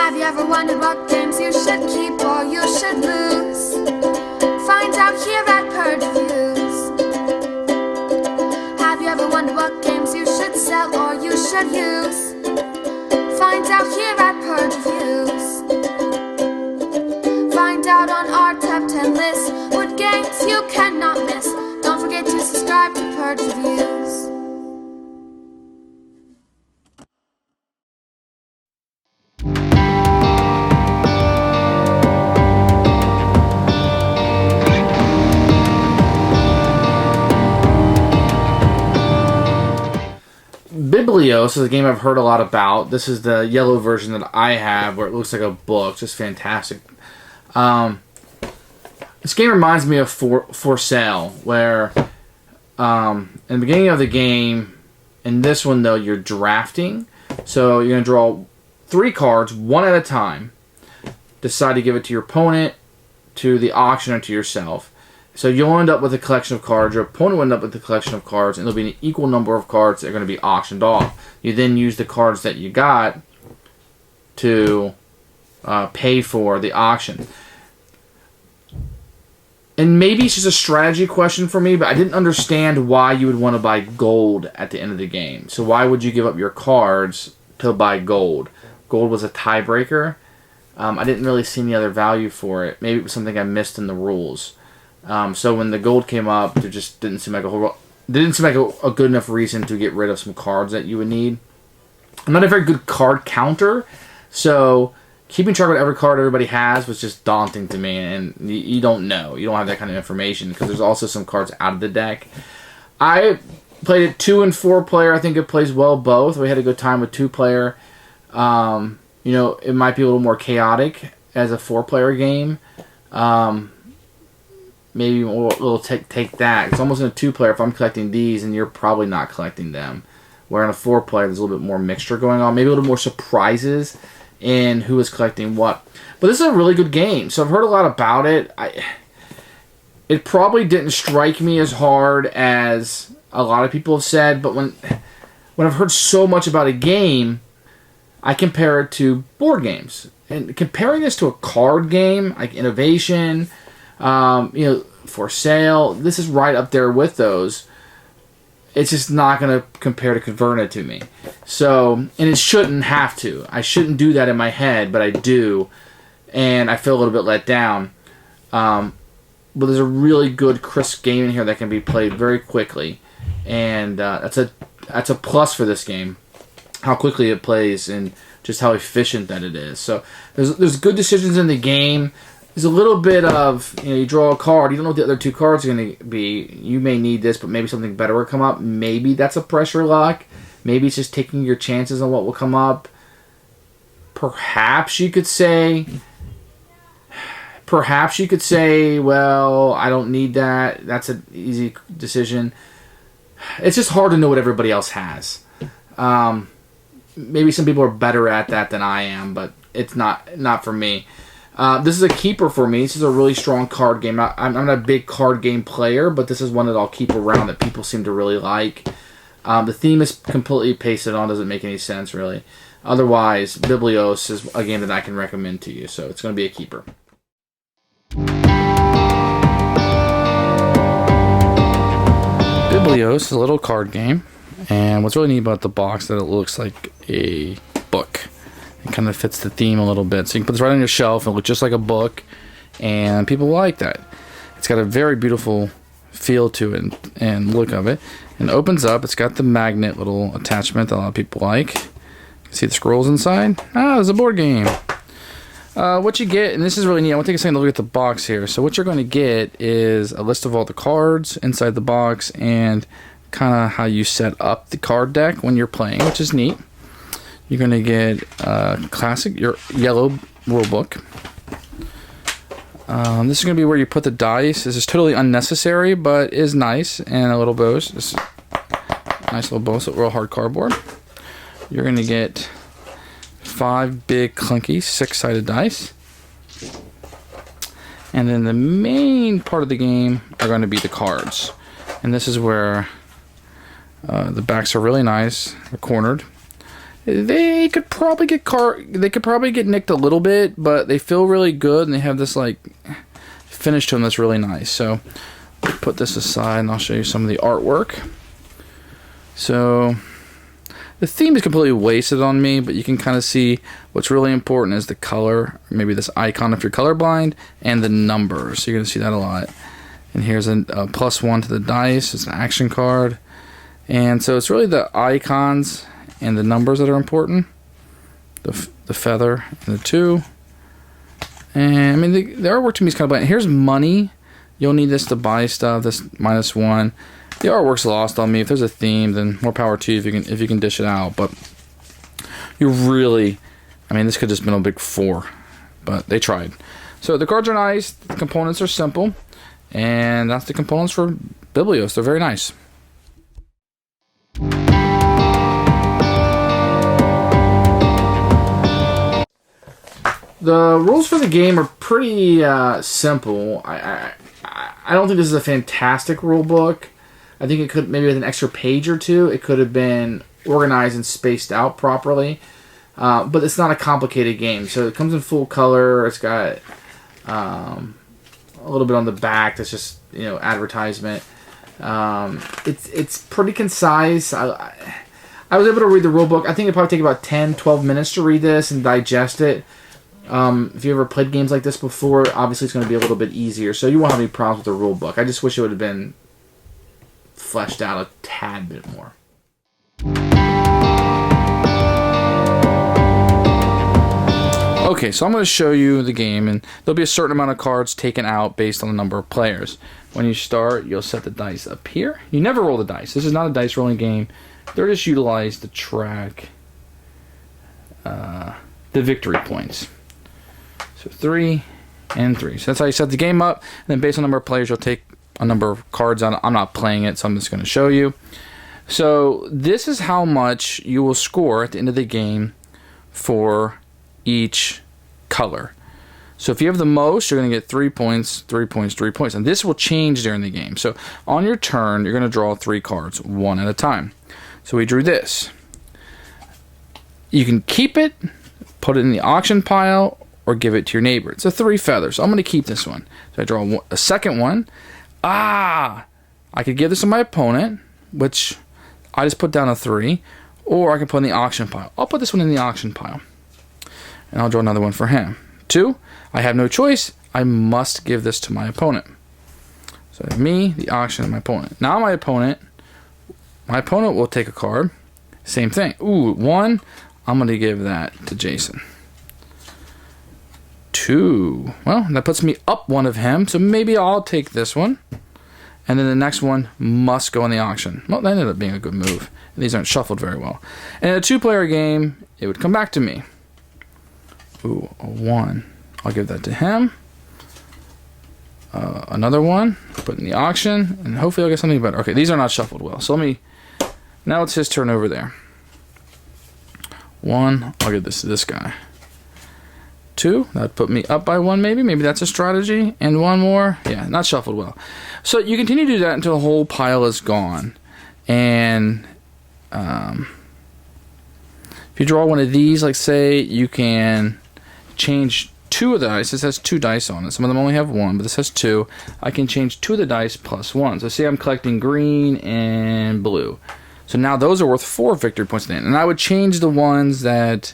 Have you ever wondered what games you should keep or you should lose? Find out here at Purge Reviews. Have you ever wondered what games you should sell or you should use? Find out here at Purge Reviews. Find out on our top 10 list what games you cannot miss. Don't forget to subscribe to Purge Reviews. Biblios is a game I've heard a lot about. This is the yellow version that I have, where it looks like a book. Just fantastic. This game reminds me of For Sale, where in the beginning of the game, in this one though, you're drafting. So you're going to draw 3 cards, one at a time. Decide to give it to your opponent, to the auction, or to yourself. So you'll end up with a collection of cards. Your opponent will end up with a collection of cards, and there'll be an equal number of cards that are going to be auctioned off. You then use the cards that you got to pay for the auction. And maybe it's just a strategy question for me, but I didn't understand why you would want to buy gold at the end of the game. So why would you give up your cards to buy gold? Gold was a tiebreaker. I didn't really see any other value for it. Maybe it was something I missed in the rules. So when the gold came up, it just didn't seem like a good enough reason to get rid of some cards that you would need. I'm not a very good card counter, so keeping track of every card everybody has was just daunting to me, and you don't know. You don't have that kind of information, because there's also some cards out of the deck. I played it 2 and 4 player. I think it plays well both. We had a good time with 2 player. It might be a little more chaotic as a 4 player game. Maybe we'll take that. It's almost in a 2 player if I'm collecting these and you're probably not collecting them. Where in a 4 player there's a little bit more mixture going on. Maybe a little more surprises in who is collecting what. But this is a really good game. So I've heard a lot about it. It probably didn't strike me as hard as a lot of people have said. But when I've heard so much about a game, I compare it to board games. And comparing this to a card game, like Innovation, For Sale, this is right up there with those. It's just not going to compare to Caverna to me. So, and it shouldn't have to. I shouldn't do that in my head, but I do. And I feel a little bit let down. But there's a really good, crisp game in here that can be played very quickly. And that's a plus for this game. How quickly it plays and just how efficient that it is. So there's good decisions in the game. There's a little bit of, you draw a card. You don't know what the other 2 cards are going to be. You may need this, but maybe something better will come up. Maybe that's a pressure lock. Maybe it's just taking your chances on what will come up. Perhaps you could say, well, I don't need that. That's an easy decision. It's just hard to know what everybody else has. Maybe some people are better at that than I am, but it's not for me. This is a keeper for me. This is a really strong card game. I'm not a big card game player, but this is one that I'll keep around that people seem to really like. The theme is completely pasted on. Doesn't make any sense, really. Otherwise, Biblios is a game that I can recommend to you, so it's going to be a keeper. Biblios is a little card game, and what's really neat about the box is that it looks like a book. It kind of fits the theme a little bit. So you can put this right on your shelf and look just like a book, and people like that. It's got a very beautiful feel to it and look of it. And it opens up. It's got the magnet little attachment that a lot of people like. You can see the scrolls inside. There's a board game. What you get, and this is really neat. I want to take a second to look at the box here. So what you're going to get is a list of all the cards inside the box and kind of how you set up the card deck when you're playing, which is neat. You're going to get your yellow rule book. This is going to be where you put the dice. This is totally unnecessary, but is nice. And a little bow. This nice little bow, so real hard cardboard. You're going to get 5 big, clunky, 6-sided dice. And then the main part of the game are going to be the cards. And this is where the backs are really nice. They're cornered. They could probably get nicked a little bit, but they feel really good, and they have this like finish to them that's really nice. So put this aside, and I'll show you some of the artwork. So the theme is completely wasted on me, but you can kind of see what's really important is the color, maybe this icon if you're colorblind, and the numbers. So you're going to see that a lot. And here's a +1 to the dice. It's an action card. And so it's really the icons and the numbers that are important. The feather and the 2. And I mean, the artwork to me is kind of bland. Here's money. You'll need this to buy stuff. This -1. The artwork's lost on me. If there's a theme, then more power to you if you can dish it out. But you really, I mean, this could have just been a big 4, but they tried. So the cards are nice. The components are simple, and that's the components for Biblios. They're very nice. The rules for the game are pretty simple. I don't think this is a fantastic rule book. I think it could, maybe with an extra page or two, it could have been organized and spaced out properly. But it's not a complicated game. So it comes in full color. It's got a little bit on the back that's just, advertisement. It's pretty concise. I was able to read the rule book. I think it'd probably take about 10, 12 minutes to read this and digest it. If you ever played games like this before, obviously it's going to be a little bit easier. So you won't have any problems with the rule book. I just wish it would have been fleshed out a tad bit more. Okay, so I'm going to show you the game, and there'll be a certain amount of cards taken out based on the number of players. When you start, you'll set the dice up here. You never roll the dice. This is not a dice rolling game. They're just utilized to track the victory points. So 3 and 3. So that's how you set the game up, and then based on the number of players, you'll take a number of cards on. I'm not playing it, so I'm just going to show you. So this is how much you will score at the end of the game for each color. So if you have the most, you're going to get 3 points, 3 points, 3 points. And this will change during the game. So on your turn, you're going to draw 3 cards, one at a time. So we drew this. You can keep it, put it in the auction pile, or give it to your neighbor. It's a 3 feathers. So I'm going to keep this one. So I draw a second one. I could give this to my opponent, which I just put down a 3, or I can put in the auction pile. I'll put this one in the auction pile, and I'll draw another one for him. 2, I have no choice. I must give this to my opponent. So me, the auction, and my opponent. Now my opponent will take a card. Same thing. 1, I'm going to give that to Jason. 2, well, that puts me up one of him, so maybe I'll take this one. And then the next one must go in the auction. Well, that ended up being a good move. These aren't shuffled very well. And in a 2-player game, it would come back to me. A 1. I'll give that to him. Another one, put in the auction, and hopefully I'll get something better. Okay, these are not shuffled well. So now it's his turn over there. 1, I'll give this to this guy. 2, that would put me up by 1 maybe. Maybe that's a strategy. And 1 more. Yeah, not shuffled well. So you continue to do that until the whole pile is gone. And if you draw one of these, like say, you can change 2 of the dice. This has 2 dice on it. Some of them only have 1, but this has 2. I can change 2 of the dice plus 1. So say I'm collecting green and blue. So now those are worth 4 victory points at the end. And I would change the ones that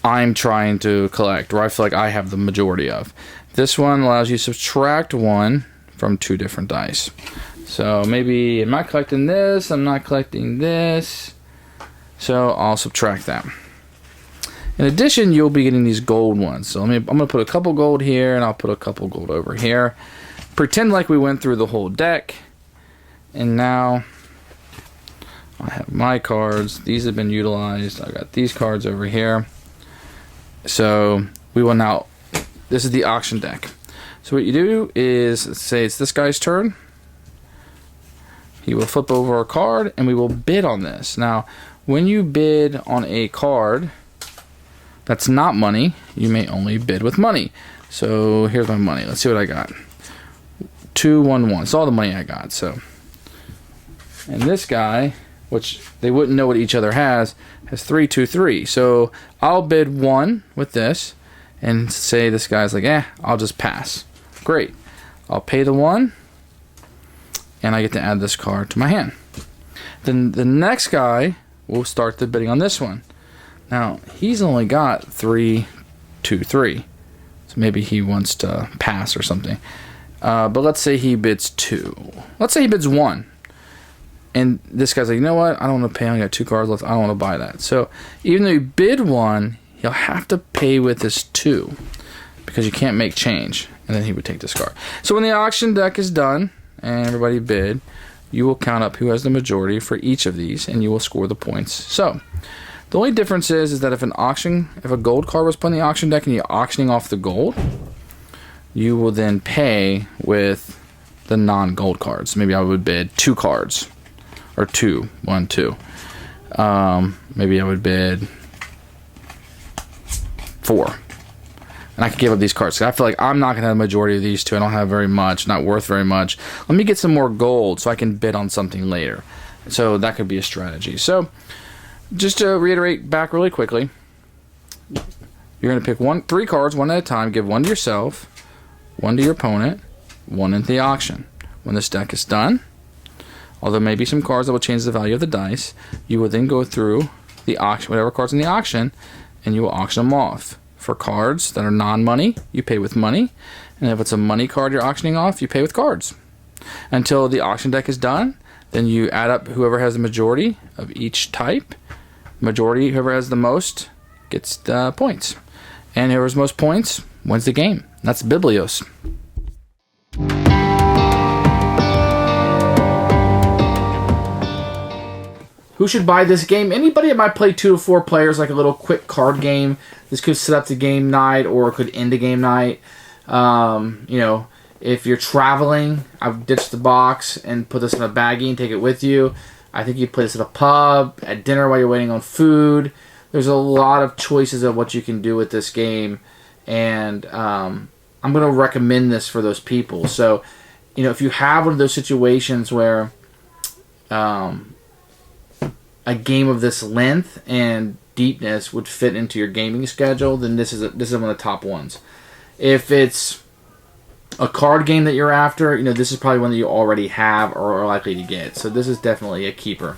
I'm trying to collect, or I feel like I have the majority of. This one allows you to subtract 1 from 2 different dice. So maybe I'm not collecting this, I'm not collecting this, so I'll subtract that. In addition, you'll be getting these gold ones. So I'm going to put a couple gold here, and I'll put a couple gold over here. Pretend like we went through the whole deck, and now I have my cards. These have been utilized. I got these cards over here. So we will now, this is the auction deck. So what you do is, say it's this guy's turn. He will flip over a card, and we will bid on this. Now, when you bid on a card that's not money, you may only bid with money. So here's my money. Let's see what I got. 2, 1, 1. It's all the money I got. So, and this guy which they wouldn't know what each other has 3, 2, 3. So I'll bid 1 with this, and say this guy's like, I'll just pass. Great. I'll pay the 1, and I get to add this card to my hand. Then the next guy will start the bidding on this one. Now, he's only got 3, 2, 3. So maybe he wants to pass or something. But let's say he bids 2. Let's say he bids 1. And this guy's like, you know what? I don't want to pay. I only got 2 cards left. I don't want to buy that. So even though you bid 1, he'll have to pay with this 2 because you can't make change. And then he would take this card. So when the auction deck is done and everybody bid, you will count up who has the majority for each of these, and you will score the points. So the only difference is that if a gold card was put in the auction deck and you're auctioning off the gold, you will then pay with the non-gold cards. Maybe I would bid 2 cards, or 2, 1, 2. Maybe I would bid 4. And I could give up these cards. I feel like I'm not going to have a majority of these 2. I don't have very much, not worth very much. Let me get some more gold so I can bid on something later. So that could be a strategy. So just to reiterate back really quickly, you're going to pick 3 cards, 1 at a time. Give 1 to yourself, 1 to your opponent, 1 into the auction. When this deck is done, although maybe some cards that will change the value of the dice, you will then go through the auction, whatever cards in the auction, and you will auction them off. For cards that are non-money, you pay with money. And if it's a money card you're auctioning off, you pay with cards. Until the auction deck is done, then you add up whoever has the majority of each type. Majority, whoever has the most, gets the points. And whoever has most points wins the game. That's Biblios. Who should buy this game? Anybody that might play 2 to 4 players, like a little quick card game. This could set up the game night or it could end the game night. If you're traveling, I've ditched the box and put this in a baggie and take it with you. I think you play this at a pub, at dinner while you're waiting on food. There's a lot of choices of what you can do with this game. And I'm going to recommend this for those people. So, if you have one of those situations where a game of this length and deepness would fit into your gaming schedule, then this is one of the top ones. If it's a card game that you're after, this is probably one that you already have or are likely to get. So this is definitely a keeper.